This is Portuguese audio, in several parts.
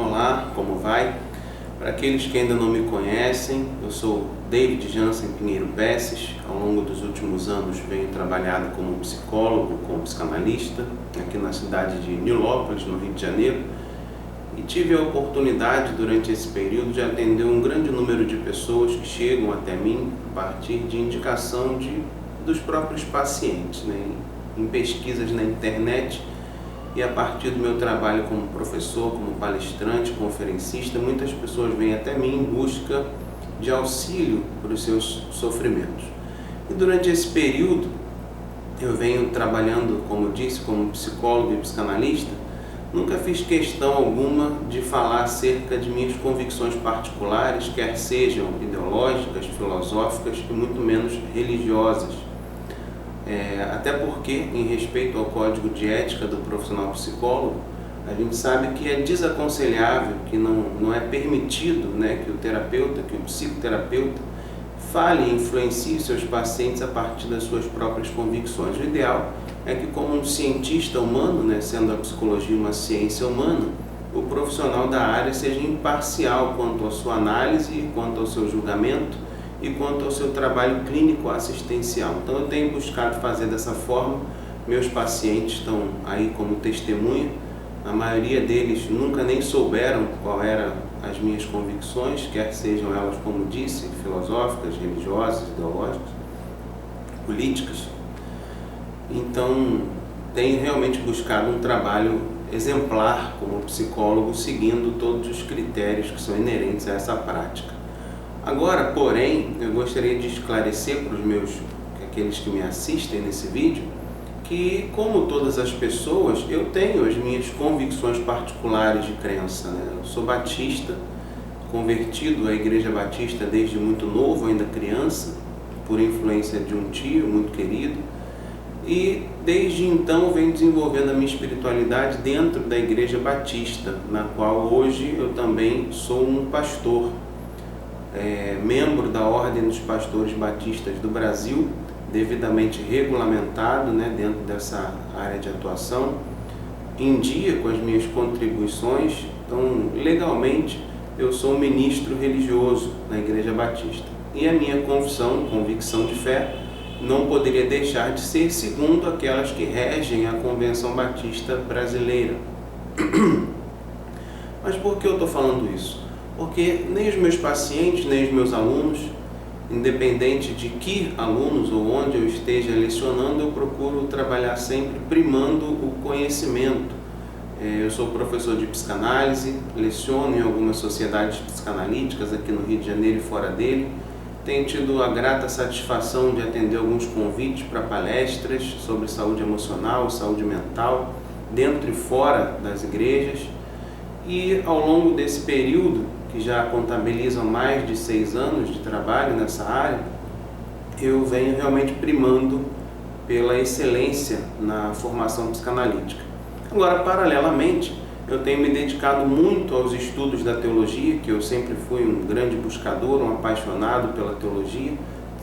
Olá, como vai? Para aqueles que ainda não me conhecem, eu sou David Jansen Pinheiro Besses. Ao longo dos últimos anos venho trabalhando como psicólogo, como psicanalista, aqui na cidade de Nilópolis, no Rio de Janeiro, e tive a oportunidade durante esse período de atender um grande número de pessoas que chegam até mim a partir de indicação dos próprios pacientes, em pesquisas na internet. E a partir do meu trabalho como professor, como palestrante, conferencista, muitas pessoas vêm até mim em busca de auxílio para os seus sofrimentos. E durante esse período, eu venho trabalhando, como disse, como psicólogo e psicanalista. Nunca fiz questão alguma de falar acerca de minhas convicções particulares, quer sejam ideológicas, filosóficas e muito menos religiosas. Até porque, em respeito ao código de ética do profissional psicólogo, a gente sabe que é desaconselhável, que não é permitido, que o terapeuta, que o psicoterapeuta fale e influencie seus pacientes a partir das suas próprias convicções. O ideal é que, como um cientista humano, sendo a psicologia uma ciência humana, o profissional da área seja imparcial quanto à sua análise, quanto ao seu julgamento e quanto ao seu trabalho clínico assistencial. Então eu tenho buscado fazer dessa forma. Meus pacientes estão aí como testemunha. A maioria deles nunca nem souberam qual eram as minhas convicções, quer sejam elas, como disse, filosóficas, religiosas, ideológicas, políticas. Então tenho realmente buscado um trabalho exemplar como psicólogo, seguindo todos os critérios que são inerentes a essa prática. Agora, porém, eu gostaria de esclarecer para aqueles que me assistem nesse vídeo, que, como todas as pessoas, eu tenho as minhas convicções particulares de crença. Eu sou batista, convertido à Igreja Batista desde muito novo, ainda criança, por influência de um tio muito querido, e desde então venho desenvolvendo a minha espiritualidade dentro da Igreja Batista, na qual hoje eu também sou um pastor. Membro da Ordem dos Pastores Batistas do Brasil, devidamente regulamentado dentro dessa área de atuação, em dia com as minhas contribuições. Então, legalmente, eu sou um ministro religioso na Igreja Batista. E a minha convicção de fé, não poderia deixar de ser segundo aquelas que regem a Convenção Batista Brasileira. Mas por que eu estou falando isso? Porque nem os meus pacientes, nem os meus alunos, independente de que alunos ou onde eu esteja lecionando, eu procuro trabalhar sempre primando o conhecimento. Eu sou professor de psicanálise, leciono em algumas sociedades psicanalíticas aqui no Rio de Janeiro e fora dele. Tenho tido a grata satisfação de atender alguns convites para palestras sobre saúde emocional, saúde mental, dentro e fora das igrejas. E ao longo desse período, que já contabilizam mais de 6 anos de trabalho nessa área, eu venho realmente primando pela excelência na formação psicanalítica. Agora, paralelamente, eu tenho me dedicado muito aos estudos da teologia, que eu sempre fui um grande buscador, um apaixonado pela teologia.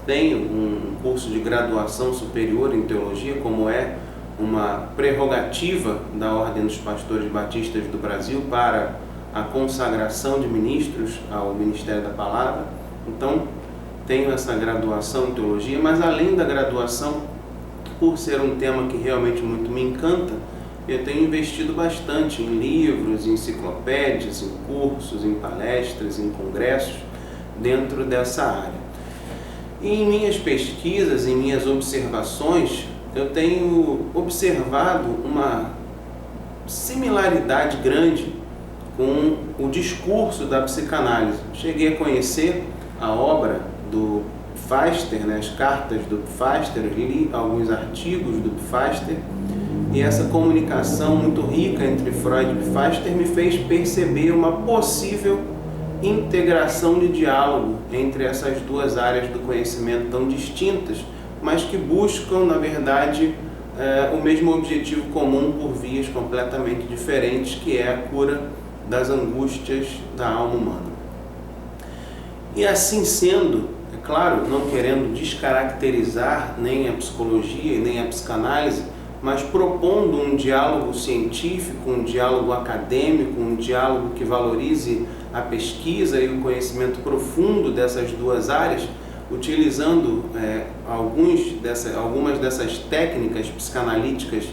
Tenho um curso de graduação superior em teologia, como é uma prerrogativa da Ordem dos Pastores Batistas do Brasil para a consagração de ministros ao Ministério da Palavra. Então, tenho essa graduação em teologia, mas além da graduação, por ser um tema que realmente muito me encanta, eu tenho investido bastante em livros, em enciclopédias, em cursos, em palestras, em congressos dentro dessa área. E em minhas pesquisas, em minhas observações, eu tenho observado uma similaridade grande com o discurso da psicanálise. Cheguei a conhecer a obra do Pfister, as cartas do Pfister, li alguns artigos do Pfister, e essa comunicação muito rica entre Freud e Pfister me fez perceber uma possível integração de diálogo entre essas duas áreas do conhecimento tão distintas, mas que buscam, na verdade, o mesmo objetivo comum por vias completamente diferentes, que é a cura das angústias da alma humana. E assim sendo, claro, não querendo descaracterizar nem a psicologia e nem a psicanálise, mas propondo um diálogo científico, um diálogo acadêmico, um diálogo que valorize a pesquisa e o conhecimento profundo dessas duas áreas, utilizando algumas dessas técnicas psicanalíticas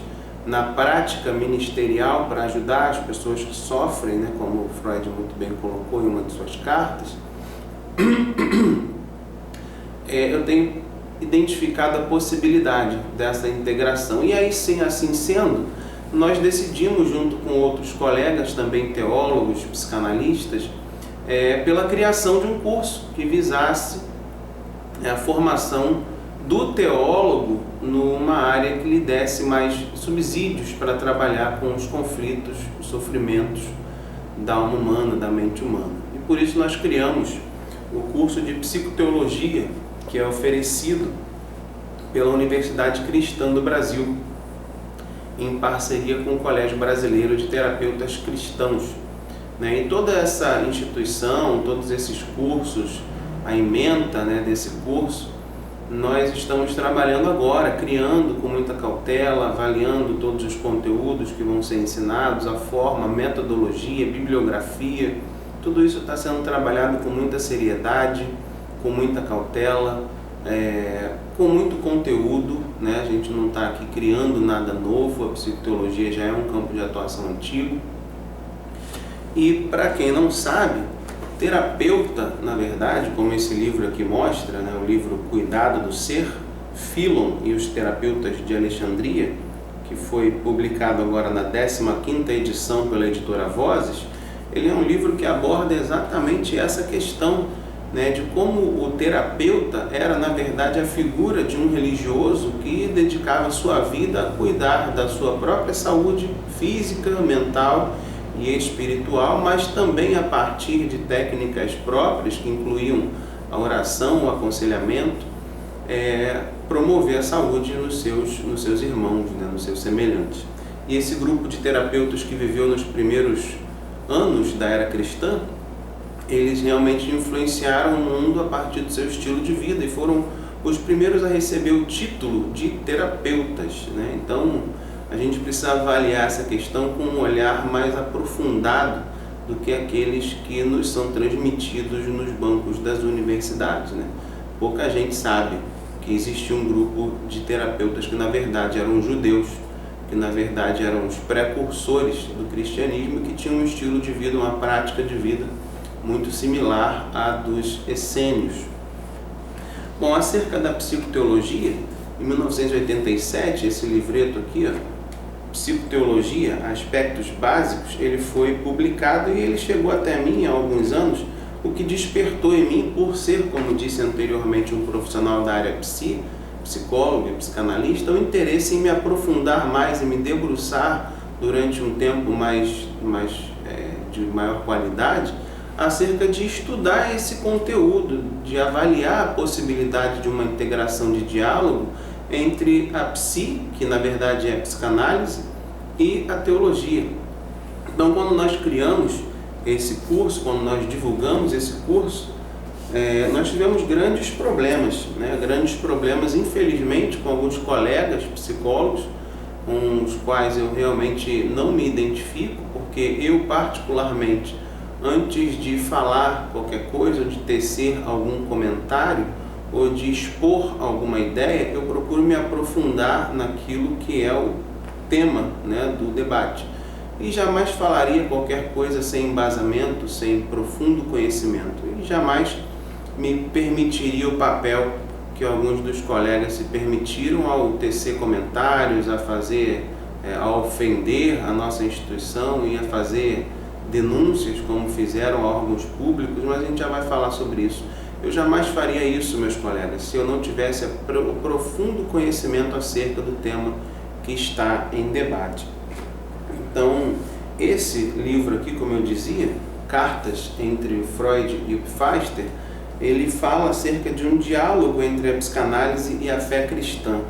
na prática ministerial para ajudar as pessoas que sofrem, né, como o Freud muito bem colocou em uma de suas cartas. Eu tenho identificado a possibilidade dessa integração. E aí, sim, assim sendo, nós decidimos, junto com outros colegas, também teólogos, psicanalistas, pela criação de um curso que visasse a formação do teólogo numa área que lhe desse mais subsídios para trabalhar com os conflitos, os sofrimentos da alma humana, da mente humana. E por isso nós criamos o curso de psicoteologia, que é oferecido pela Universidade Cristã do Brasil, em parceria com o Colégio Brasileiro de Terapeutas Cristãos. E toda essa instituição, todos esses cursos, a ementa, desse curso, nós estamos trabalhando agora, criando com muita cautela, avaliando todos os conteúdos que vão ser ensinados, a forma, a metodologia, a bibliografia. Tudo isso está sendo trabalhado com muita seriedade, com muita cautela, com muito conteúdo, A gente não está aqui criando nada novo, a psicoteologia já é um campo de atuação antigo. E para quem não sabe, terapeuta, na verdade, como esse livro aqui mostra, o livro Cuidado do Ser, Philon e os Terapeutas de Alexandria, que foi publicado agora na 15ª edição pela editora Vozes, ele é um livro que aborda exatamente essa questão, de como o terapeuta era, na verdade, a figura de um religioso que dedicava sua vida a cuidar da sua própria saúde física, mental e espiritual, mas também a partir de técnicas próprias que incluíam a oração, o aconselhamento, promover a saúde nos seus irmãos, nos seus semelhantes. E esse grupo de terapeutas que viveu nos primeiros anos da era cristã, eles realmente influenciaram o mundo a partir do seu estilo de vida e foram os primeiros a receber o título de terapeutas. Então, a gente precisa avaliar essa questão com um olhar mais aprofundado do que aqueles que nos são transmitidos nos bancos das universidades. Pouca gente sabe que existia um grupo de terapeutas que na verdade eram judeus, que na verdade eram os precursores do cristianismo, que tinham um estilo de vida, uma prática de vida muito similar à dos essênios. Bom, acerca da psicoteologia, em 1987, esse livreto aqui, Psicoteologia, Aspectos Básicos, ele foi publicado e ele chegou até mim há alguns anos, o que despertou em mim, por ser, como disse anteriormente, um profissional da área psicólogo e psicanalista, o interesse em me aprofundar mais e me debruçar durante um tempo de maior qualidade acerca de estudar esse conteúdo, de avaliar a possibilidade de uma integração de diálogo entre a psi, que na verdade é a psicanálise, e a teologia. Então, quando nós criamos esse curso, quando nós divulgamos esse curso, nós tivemos grandes problemas, infelizmente, com alguns colegas psicólogos, com os quais eu realmente não me identifico, porque eu particularmente, antes de falar qualquer coisa, ou de tecer algum comentário, ou de expor alguma ideia, eu procuro me aprofundar naquilo que é o tema do debate. E jamais falaria qualquer coisa sem embasamento, sem profundo conhecimento. E jamais me permitiria o papel que alguns dos colegas se permitiram ao tecer comentários, a ofender a nossa instituição e a fazer denúncias, como fizeram a órgãos públicos, mas a gente já vai falar sobre isso. Eu jamais faria isso, meus colegas, se eu não tivesse o profundo conhecimento acerca do tema que está em debate. Então, esse livro aqui, como eu dizia, Cartas entre Freud e Pfister, ele fala acerca de um diálogo entre a psicanálise e a fé cristã.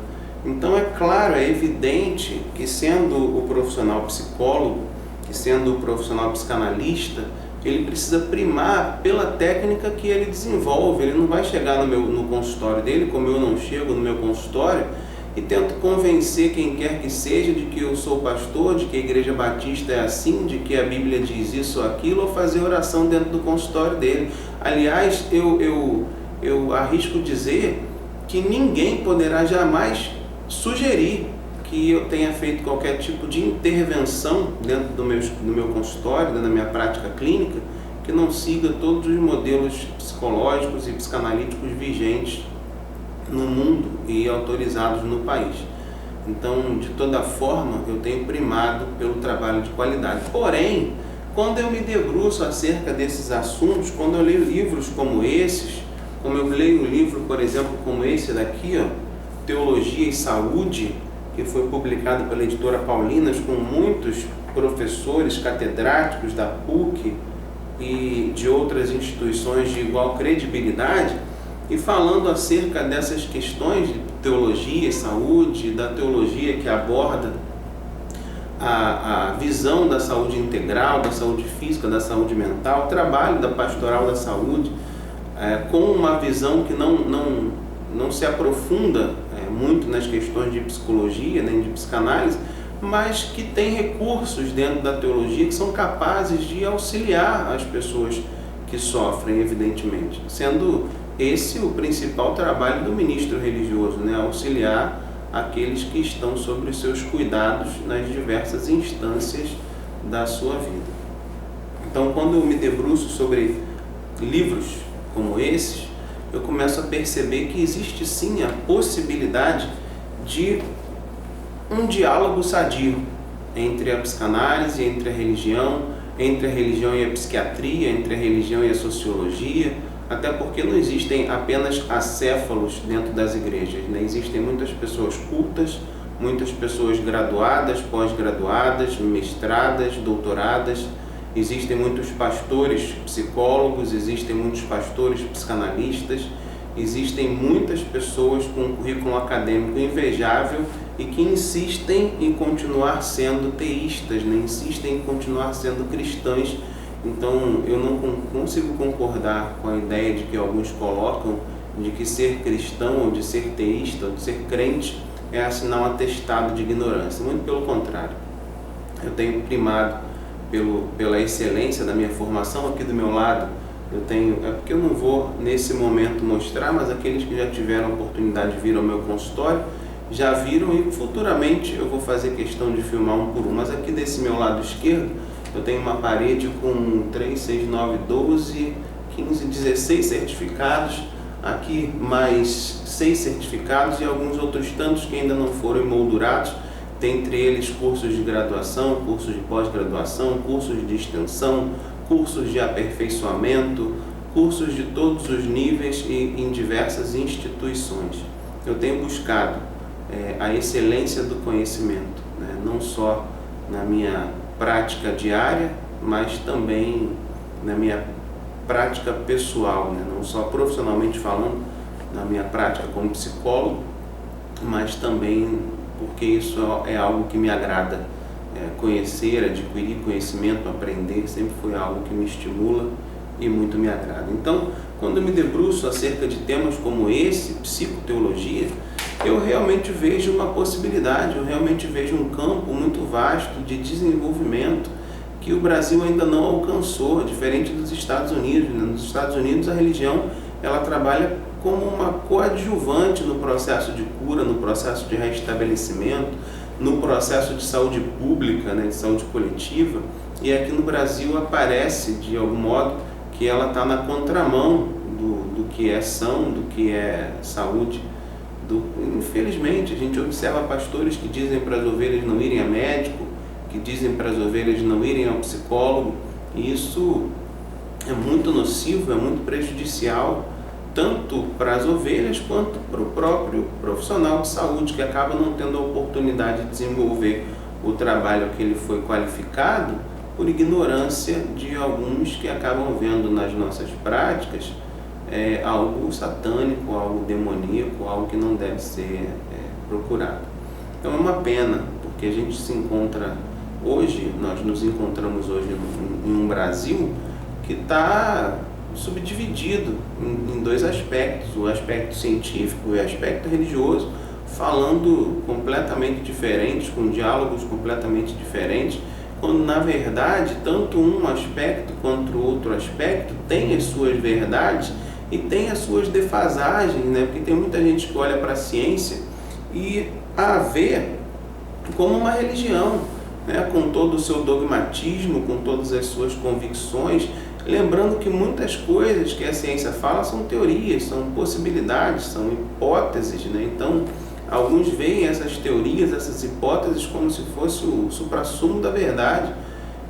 Então, é claro, é evidente que, sendo o profissional psicólogo, que sendo o profissional psicanalista, ele precisa primar pela técnica que ele desenvolve. Ele não vai chegar no consultório dele, como eu não chego no meu consultório, e tento convencer quem quer que seja de que eu sou pastor, de que a Igreja Batista é assim, de que a Bíblia diz isso ou aquilo, ou fazer oração dentro do consultório dele. Aliás, eu arrisco dizer que ninguém poderá jamais sugerir que eu tenha feito qualquer tipo de intervenção dentro do meu consultório, dentro da minha prática clínica, que não siga todos os modelos psicológicos e psicanalíticos vigentes no mundo e autorizados no país. Então, de toda forma, eu tenho primado pelo trabalho de qualidade. Porém, quando eu me debruço acerca desses assuntos, quando eu leio livros como esses, como eu leio um livro, por exemplo, como esse daqui, Teologia e Saúde, que foi publicado pela editora Paulinas, com muitos professores catedráticos da PUC e de outras instituições de igual credibilidade, e falando acerca dessas questões de teologia e saúde, da teologia que aborda a visão da saúde integral, da saúde física, da saúde mental, o trabalho da pastoral da saúde, com uma visão que não se aprofunda muito nas questões de psicologia, nem de psicanálise, mas que tem recursos dentro da teologia que são capazes de auxiliar as pessoas que sofrem, evidentemente, sendo esse o principal trabalho do ministro religioso, auxiliar aqueles que estão sobre os seus cuidados nas diversas instâncias da sua vida. Então, quando eu me debruço sobre livros como esses, eu começo a perceber que existe sim a possibilidade de um diálogo sadio entre a psicanálise, entre a religião e a psiquiatria, entre a religião e a sociologia, até porque não existem apenas acéfalos dentro das igrejas, Existem muitas pessoas cultas, muitas pessoas graduadas, pós-graduadas, mestradas, doutoradas, existem muitos pastores psicólogos, existem muitos pastores psicanalistas, existem muitas pessoas com um currículo acadêmico invejável e que insistem em continuar sendo teístas, insistem em continuar sendo cristãs. Então, eu não consigo concordar com a ideia de que alguns colocam de que ser cristão, ou de ser teísta, ou de ser crente é assinar um atestado de ignorância. Muito pelo contrário. Eu tenho primado pela excelência da minha formação. Aqui do meu lado, é porque eu não vou nesse momento mostrar, mas aqueles que já tiveram a oportunidade de vir ao meu consultório já viram, e futuramente eu vou fazer questão de filmar um por um. Mas aqui desse meu lado esquerdo, eu tenho uma parede com 3, 6, 9, 12, 15, 16 certificados, aqui mais 6 certificados e alguns outros tantos que ainda não foram emoldurados, dentre eles cursos de graduação, cursos de pós-graduação, cursos de extensão, cursos de aperfeiçoamento, cursos de todos os níveis e em diversas instituições. Eu tenho buscado a excelência do conhecimento, não só na minha prática diária, mas também na minha prática pessoal, não só profissionalmente falando, na minha prática como psicólogo, mas também porque isso é algo que me agrada. Conhecer, adquirir conhecimento, aprender, sempre foi algo que me estimula e muito me agrada. Então, quando eu me debruço acerca de temas como esse, psicoteologia, eu realmente vejo uma possibilidade, eu realmente vejo um campo muito vasto de desenvolvimento que o Brasil ainda não alcançou, diferente dos Estados Unidos. Nos Estados Unidos, a religião ela trabalha como uma coadjuvante no processo de cura, no processo de restabelecimento, no processo de saúde pública, de saúde coletiva, e aqui no Brasil aparece, de algum modo, que ela está na contramão do que é são, do que é saúde. Infelizmente, a gente observa pastores que dizem para as ovelhas não irem a médico, que dizem para as ovelhas não irem ao psicólogo, e isso é muito nocivo, é muito prejudicial, tanto para as ovelhas quanto para o próprio profissional de saúde, que acaba não tendo a oportunidade de desenvolver o trabalho que ele foi qualificado, por ignorância de alguns que acabam vendo nas nossas práticas algo satânico, algo demoníaco, algo que não deve ser procurado. Então é uma pena, porque a gente se encontra hoje, nós nos encontramos hoje em um Brasil que está subdividido em dois aspectos, o aspecto científico e o aspecto religioso, falando completamente diferentes, com diálogos completamente diferentes, quando na verdade tanto um aspecto quanto o outro aspecto tem as suas verdades e tem as suas defasagens, né? Porque tem muita gente que olha para a ciência e a vê como uma religião, né? Com todo o seu dogmatismo, com todas as suas convicções, lembrando que muitas coisas que a ciência fala são teorias, são possibilidades, são hipóteses, né? Então, alguns veem essas teorias, essas hipóteses como se fosse o suprassumo da verdade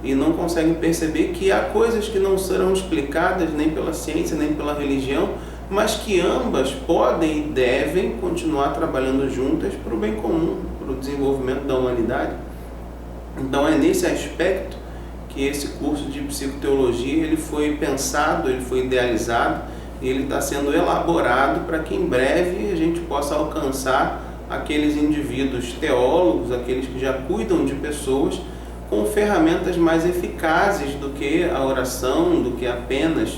e não conseguem perceber que há coisas que não serão explicadas nem pela ciência nem pela religião, mas que ambas podem e devem continuar trabalhando juntas para o bem comum, para o desenvolvimento da humanidade. Então é nesse aspecto que esse curso de psicoteologia ele foi pensado, ele foi idealizado e ele está sendo elaborado para que em breve a gente possa alcançar aqueles indivíduos teólogos, aqueles que já cuidam de pessoas, com ferramentas mais eficazes do que a oração, do que apenas...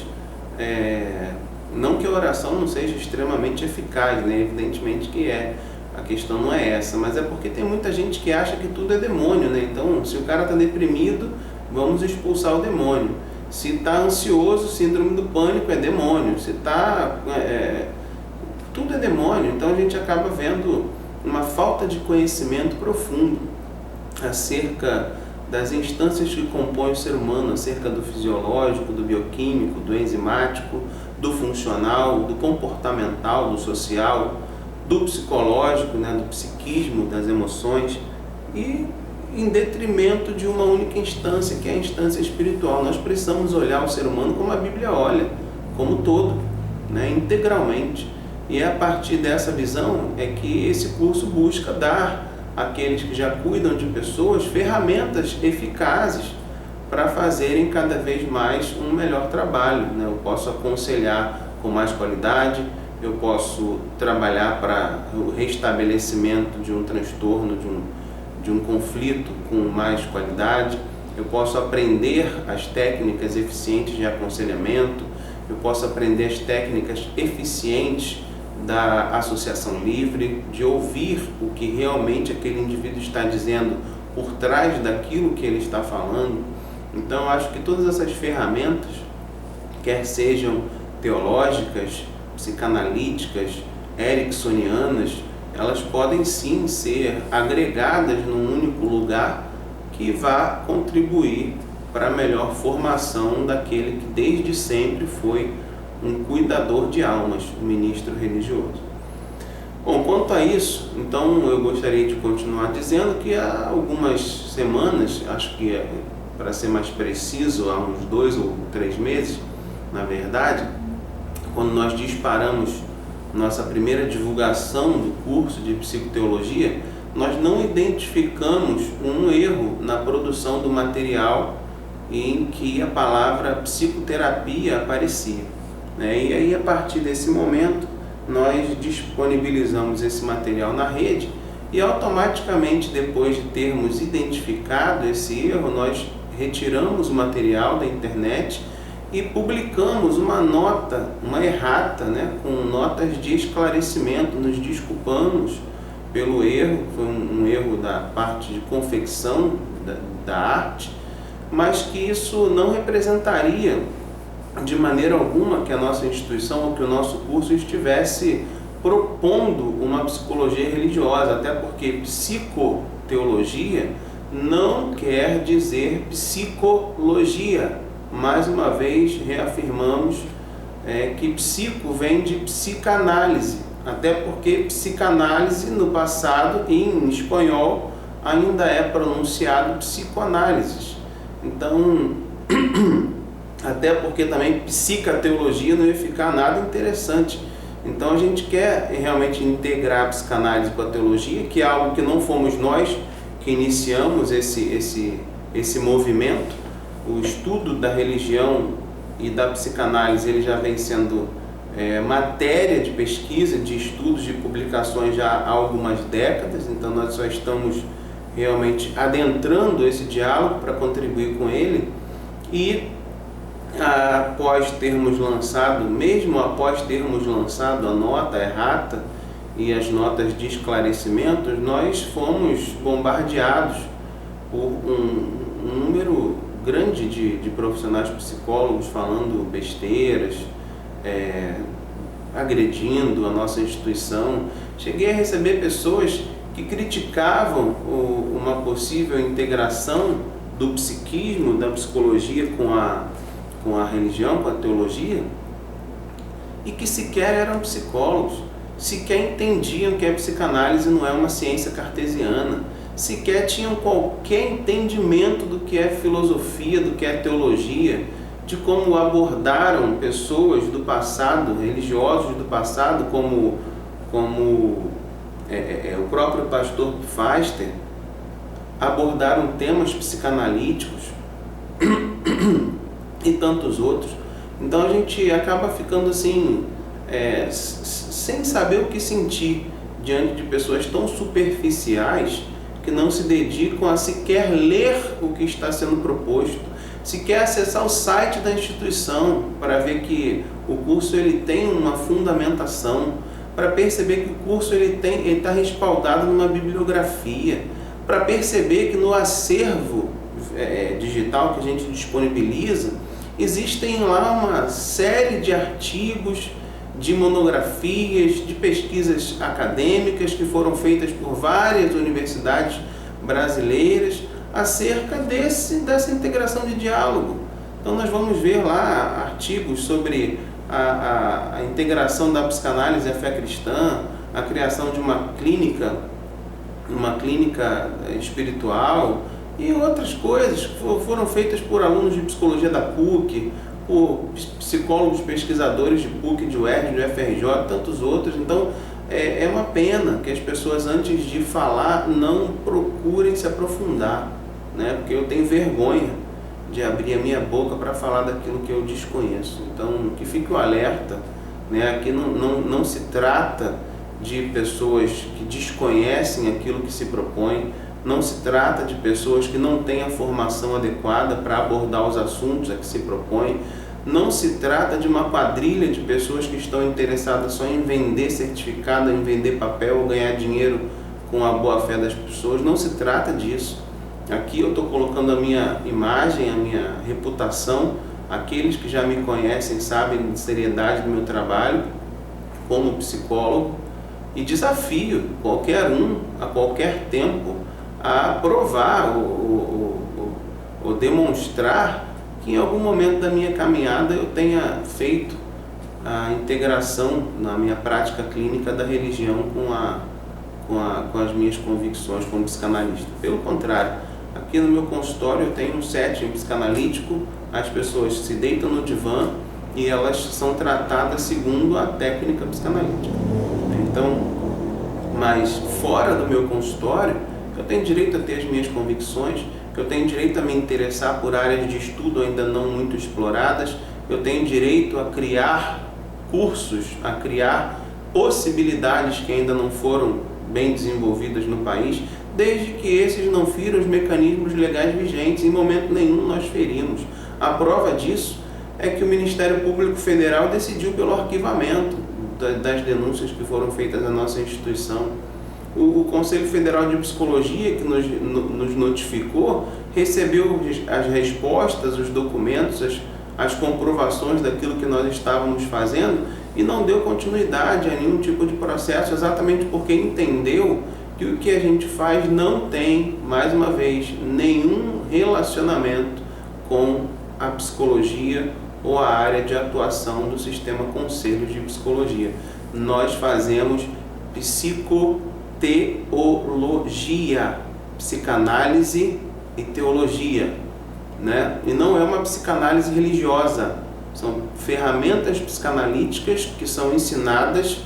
não que a oração não seja extremamente eficaz, né? Evidentemente que é. A questão não é essa, mas é porque tem muita gente que acha que tudo é demônio, né? Então, se o cara está deprimido, vamos expulsar o demônio. Se está ansioso, síndrome do pânico é demônio. Se está... tudo é demônio. Então, a gente acaba vendo uma falta de conhecimento profundo acerca das instâncias que compõem o ser humano, acerca do fisiológico, do bioquímico, do enzimático, do funcional, do comportamental, do social, do psicológico, né, do psiquismo, das emoções, e em detrimento de uma única instância, que é a instância espiritual. Nós precisamos olhar o ser humano como a Bíblia olha, como todo, né, integralmente. E é a partir dessa visão é que esse curso busca dar àqueles que já cuidam de pessoas ferramentas eficazes para fazerem cada vez mais um melhor trabalho, né? Eu posso aconselhar com mais qualidade, eu posso trabalhar para o restabelecimento de um transtorno, de um conflito com mais qualidade, eu posso aprender as técnicas eficientes de aconselhamento, eu posso aprender as técnicas eficientes da associação livre, de ouvir o que realmente aquele indivíduo está dizendo por trás daquilo que ele está falando. Então, eu acho que todas essas ferramentas, quer sejam teológicas, psicanalíticas, ericksonianas, elas podem sim ser agregadas num único lugar que vá contribuir para a melhor formação daquele que desde sempre foi um cuidador de almas, um ministro religioso. Bom, quanto a isso, então eu gostaria de continuar dizendo que há algumas semanas, acho que para ser mais preciso, há uns 2 ou 3 meses, na verdade, quando nós disparamos nossa primeira divulgação do curso de psicoteologia, nós não identificamos um erro na produção do material em que a palavra psicoterapia aparecia, né? E aí, a partir desse momento, nós disponibilizamos esse material na rede e automaticamente, depois de termos identificado esse erro, nós retiramos o material da internet e publicamos uma nota, uma errata, né, com notas de esclarecimento, nos desculpamos pelo erro, foi um erro da parte de confecção da arte, mas que isso não representaria de maneira alguma que a nossa instituição ou que o nosso curso estivesse propondo uma psicologia religiosa, até porque psicoteologia não quer dizer psicologia. Mais uma vez reafirmamos que psico vem de psicanálise, até porque psicanálise no passado em espanhol ainda é pronunciado psicoanálise. Então, até porque também psicateologia não ia ficar nada interessante. Então a gente quer realmente integrar a psicanálise com a teologia, que é algo que não fomos nós que iniciamos esse movimento. O estudo da religião e da psicanálise ele já vem sendo matéria de pesquisa, de estudos, de publicações já há algumas décadas. Então nós só estamos realmente adentrando esse diálogo para contribuir com ele. E após termos lançado, mesmo após termos lançado a nota errata, e as notas de esclarecimento, nós fomos bombardeados por um número grande de profissionais psicólogos falando besteiras, agredindo a nossa instituição. Cheguei a receber pessoas que criticavam uma possível integração do psiquismo, da psicologia com a religião, com a teologia, e que sequer eram psicólogos, sequer entendiam que a psicanálise não é uma ciência cartesiana, sequer tinham qualquer entendimento do que é filosofia, do que é teologia, de como abordaram pessoas do passado, religiosos do passado, como o próprio pastor Pfister, abordaram temas psicanalíticos e tantos outros. Então a gente acaba ficando assim, sem saber o que sentir diante de pessoas tão superficiais que não se dedicam a sequer ler o que está sendo proposto, sequer acessar o site da instituição para ver que o curso ele tem uma fundamentação, para perceber que o curso ele está respaldado numa bibliografia, para perceber que no acervo digital que a gente disponibiliza, existem lá uma série de artigos, de monografias, de pesquisas acadêmicas que foram feitas por várias universidades brasileiras acerca dessa integração de diálogo. Então nós vamos ver lá artigos sobre a integração da psicanálise e a fé cristã, a criação de uma clínica espiritual e outras coisas que foram feitas por alunos de psicologia da PUC, por psicólogos pesquisadores de PUC, de UERJ, de UFRJ, tantos outros. Então é uma pena que as pessoas, antes de falar, não procurem se aprofundar, né? Porque eu tenho vergonha de abrir a minha boca para falar daquilo que eu desconheço. Então que fique o alerta, né? Aqui não se trata de pessoas que desconhecem aquilo que se propõe, não se trata de pessoas que não têm a formação adequada para abordar os assuntos a que se propõe, não se trata de uma quadrilha de pessoas que estão interessadas só em vender certificado, em vender papel ou ganhar dinheiro com a boa-fé das pessoas. Não se trata disso. Aqui eu estou colocando a minha imagem, a minha reputação. Aqueles que já me conhecem sabem da seriedade do meu trabalho como psicólogo, e desafio qualquer um, a qualquer tempo, a provar ou demonstrar que em algum momento da minha caminhada eu tenha feito a integração na minha prática clínica da religião com as minhas convicções como psicanalista. Pelo contrário, aqui no meu consultório eu tenho um setting psicanalítico, as pessoas se deitam no divã e elas são tratadas segundo a técnica psicanalítica. Então, mas fora do meu consultório, eu tenho direito a ter as minhas convicções, eu tenho direito a me interessar por áreas de estudo ainda não muito exploradas, eu tenho direito a criar cursos, a criar possibilidades que ainda não foram bem desenvolvidas no país, desde que esses não firam os mecanismos legais vigentes. Em momento nenhum nós ferimos. A prova disso é que o Ministério Público Federal decidiu pelo arquivamento das denúncias que foram feitas à nossa instituição. O Conselho Federal de Psicologia, que nos notificou, recebeu as respostas, os documentos, as comprovações daquilo que nós estávamos fazendo e não deu continuidade a nenhum tipo de processo, exatamente porque entendeu que o que a gente faz não tem, mais uma vez, nenhum relacionamento com a psicologia ou a área de atuação do sistema Conselhos de Psicologia. Nós fazemos psicoteologia, psicanálise e teologia, né? E não é uma psicanálise religiosa, são ferramentas psicanalíticas que são ensinadas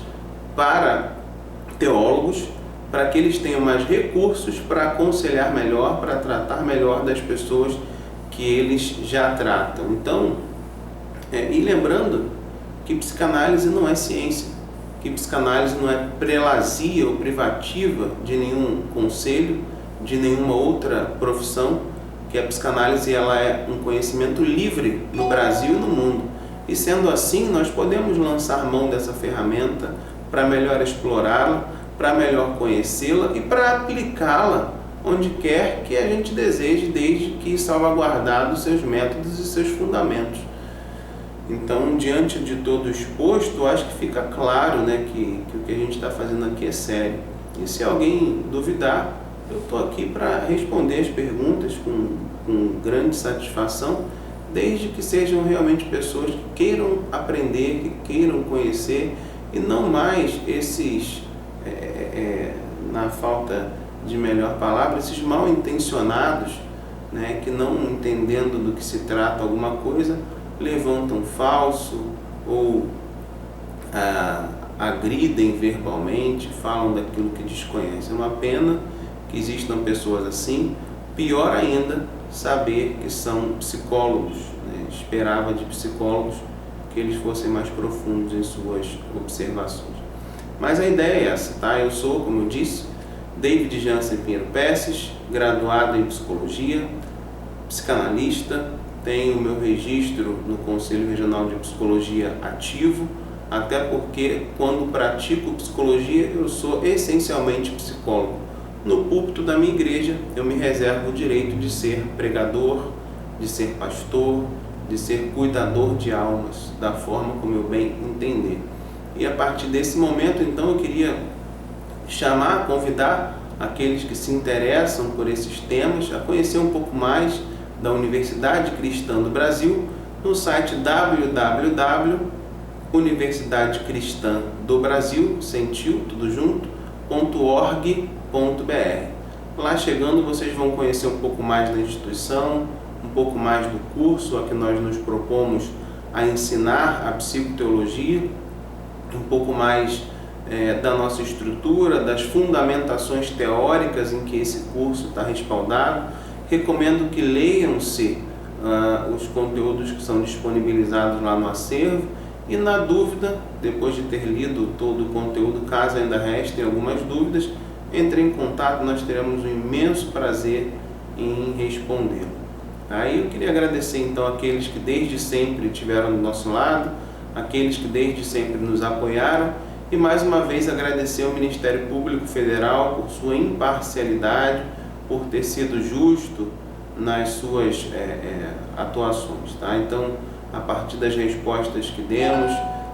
para teólogos, para que eles tenham mais recursos para aconselhar melhor, para tratar melhor das pessoas que eles já tratam. Então, e lembrando que psicanálise não é ciência, que psicanálise não é prelazia ou privativa de nenhum conselho, de nenhuma outra profissão, que a psicanálise ela é um conhecimento livre no Brasil e no mundo. E sendo assim, nós podemos lançar mão dessa ferramenta para melhor explorá-la, para melhor conhecê-la e para aplicá-la onde quer que a gente deseje, desde que salvaguardados seus métodos e seus fundamentos. Então, diante de todo o exposto, acho que fica claro, né, que o que a gente está fazendo aqui é sério. E se alguém duvidar, eu estou aqui para responder as perguntas com grande satisfação, desde que sejam realmente pessoas que queiram aprender, que queiram conhecer, e não mais esses, na falta de melhor palavra, esses mal intencionados, né, que não entendendo do que se trata alguma coisa, levantam falso ou agridem verbalmente, falam daquilo que desconhecem. É uma pena que existam pessoas assim. Pior ainda, saber que são psicólogos, né? Esperava de psicólogos que eles fossem mais profundos em suas observações. Mas a ideia é essa, tá? Eu sou, como eu disse, David Jansen Pinheiro Pesses, graduado em Psicologia, psicanalista, tenho o meu registro no Conselho Regional de Psicologia ativo, até porque quando pratico psicologia eu sou essencialmente psicólogo. No púlpito da minha igreja eu me reservo o direito de ser pregador, de ser pastor, de ser cuidador de almas, da forma como eu bem entender. E a partir desse momento, então, eu queria convidar aqueles que se interessam por esses temas a conhecer um pouco mais da Universidade Cristã do Brasil no site www.universidadecristãdobrasil, .org.br. Lá chegando vocês vão conhecer um pouco mais da instituição, um pouco mais do curso a que nós nos propomos a ensinar a psicoteologia, um pouco mais da nossa estrutura, das fundamentações teóricas em que esse curso está respaldado. Recomendo que leiam-se os conteúdos que são disponibilizados lá no acervo e, na dúvida, depois de ter lido todo o conteúdo, caso ainda restem algumas dúvidas, entre em contato, nós teremos um imenso prazer em respondê-lo. Aí eu queria agradecer então aqueles que desde sempre estiveram do nosso lado, aqueles que desde sempre nos apoiaram, e mais uma vez agradecer ao Ministério Público Federal por sua imparcialidade, por ter sido justo nas suas atuações, tá? Então, a partir das respostas que demos,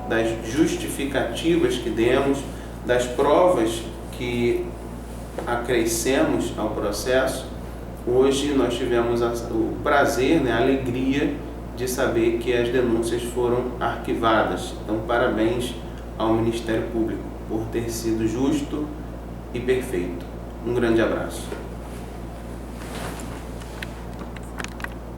das justificativas que demos, das provas que acrescemos ao processo, hoje nós tivemos o prazer, né, a alegria de saber que as denúncias foram arquivadas. Então, parabéns ao Ministério Público por ter sido justo e perfeito. Um grande abraço.